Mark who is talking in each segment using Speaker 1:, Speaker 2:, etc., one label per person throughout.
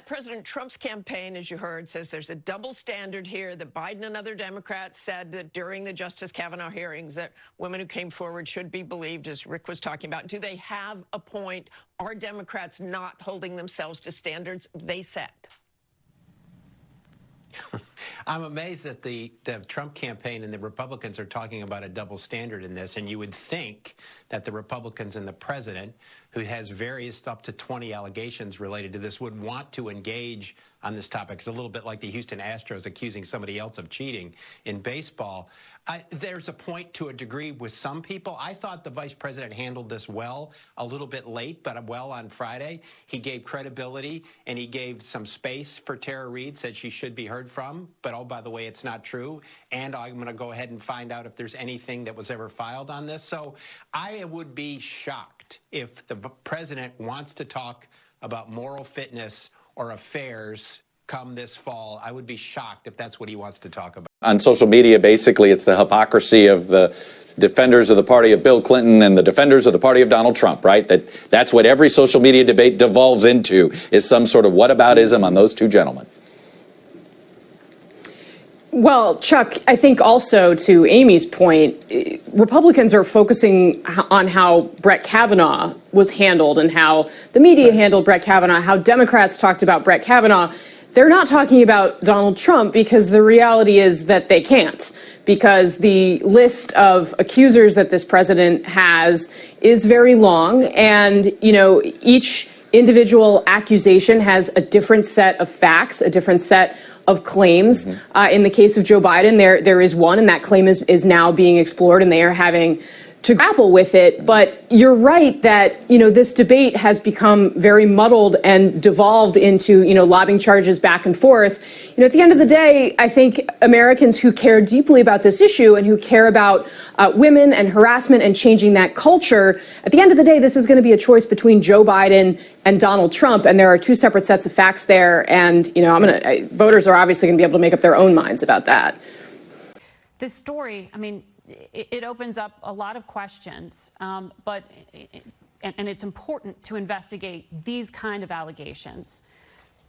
Speaker 1: President Trump's campaign, as you heard, says there's a double standard here, that Biden and other Democrats said that during the Justice Kavanaugh hearings that women who came forward should be believed, as Rick was talking about. Do they have a point? Are Democrats not holding themselves to standards they set?
Speaker 2: I'm amazed that the Trump campaign and the Republicans are talking about a double standard in this, and you would think that the Republicans and the president, who has various up to 20 allegations related to this, would want to engage on this topic. It's a little bit like the Houston Astros accusing somebody else of cheating in baseball. There's a point to a degree with some people. I thought the vice president handled this well, a little bit late, but well on Friday. He gave credibility and he gave some space for Tara Reade, said she should be heard from. But, oh, by the way, it's not true. And I'm going to go ahead and find out if there's anything that was ever filed on this. So I would be shocked if the president wants to talk about moral fitness or affairs come this fall. I would be shocked if that's what he wants to talk about.
Speaker 3: On social media, basically, it's the hypocrisy of the defenders of the party of Bill Clinton and the defenders of the party of Donald Trump, right? That's what every social media debate devolves into, is some sort of whataboutism on those two gentlemen.
Speaker 4: Well, Chuck, I think also to Amy's point, Republicans are focusing on how Brett Kavanaugh was handled and how the media handled Brett Kavanaugh, how Democrats talked about Brett Kavanaugh. They're not talking about Donald Trump because the reality is that they can't, because the list of accusers that this president has is very long. And, you know, each individual accusation has a different set of facts, a different set of claims. In the case of Joe Biden, there is one, and that claim is now being explored, and they are having to grapple with it. But you're right that, you know, this debate has become very muddled and devolved into, you know, lobbing charges back and forth. You know, at the end of the day, I think Americans who care deeply about this issue and who care about women and harassment and changing that culture, at the end of the day, this is going to be a choice between Joe Biden and Donald Trump, and there are two separate sets of facts there. And, you know, voters are obviously going to be able to make up their own minds about that.
Speaker 5: This story, I mean, it opens up a lot of questions, and it's important to investigate these kind of allegations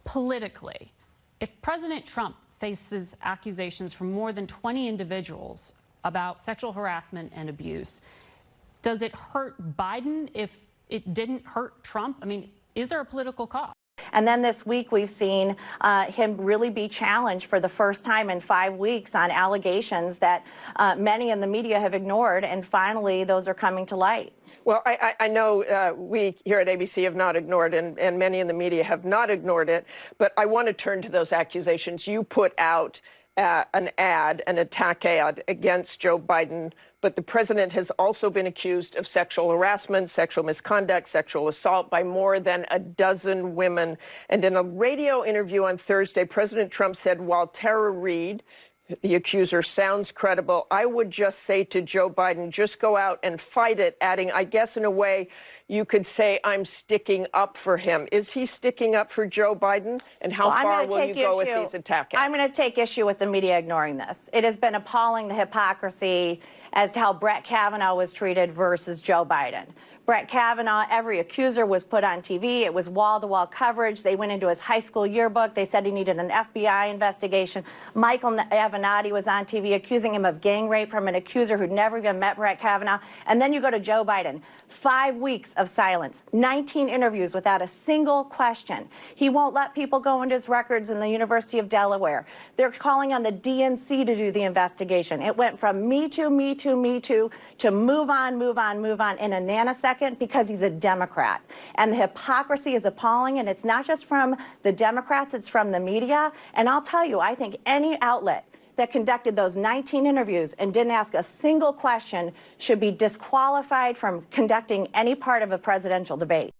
Speaker 5: politically. If President Trump faces accusations from more than 20 individuals about sexual harassment and abuse, does it hurt Biden if it didn't hurt Trump? I mean, is there a political cost?
Speaker 6: And then this week, we've seen him really be challenged for the first time in 5 weeks on allegations that many in the media have ignored. And finally, those are coming to light.
Speaker 1: Well, I know we here at ABC have not ignored, and many in the media have not ignored it. But I want to turn to those accusations. You put out an attack ad against Joe Biden, but the president has also been accused of sexual harassment, sexual misconduct, sexual assault by more than a dozen women. And in a radio interview on Thursday, President Trump said, while Tara Reade, the accuser, sounds credible, I would just say to Joe Biden, just go out and fight it, adding, I guess in a way you could say I'm sticking up for him. Is he sticking up for Joe Biden? And how far will you go with these attack ads?
Speaker 6: I'm going to take issue with the media ignoring this. It has been appalling, the hypocrisy as to how Brett Kavanaugh was treated versus Joe Biden. Brett Kavanaugh, every accuser was put on TV. It was wall-to-wall coverage. They went into his high school yearbook. They said he needed an FBI investigation. Michael Avenatti was on TV accusing him of gang rape from an accuser who'd never even met Brett Kavanaugh. And then you go to Joe Biden. 5 weeks of silence, 19 interviews without a single question. He won't let people go into his records in the University of Delaware. They're calling on the DNC to do the investigation. It went from me too, me too, me too, to move on, move on, move on in a nanosecond because he's a Democrat. And the hypocrisy is appalling, and it's not just from the Democrats, it's from the media. And I'll tell you, I think any outlet that conducted those 19 interviews and didn't ask a single question should be disqualified from conducting any part of a presidential debate.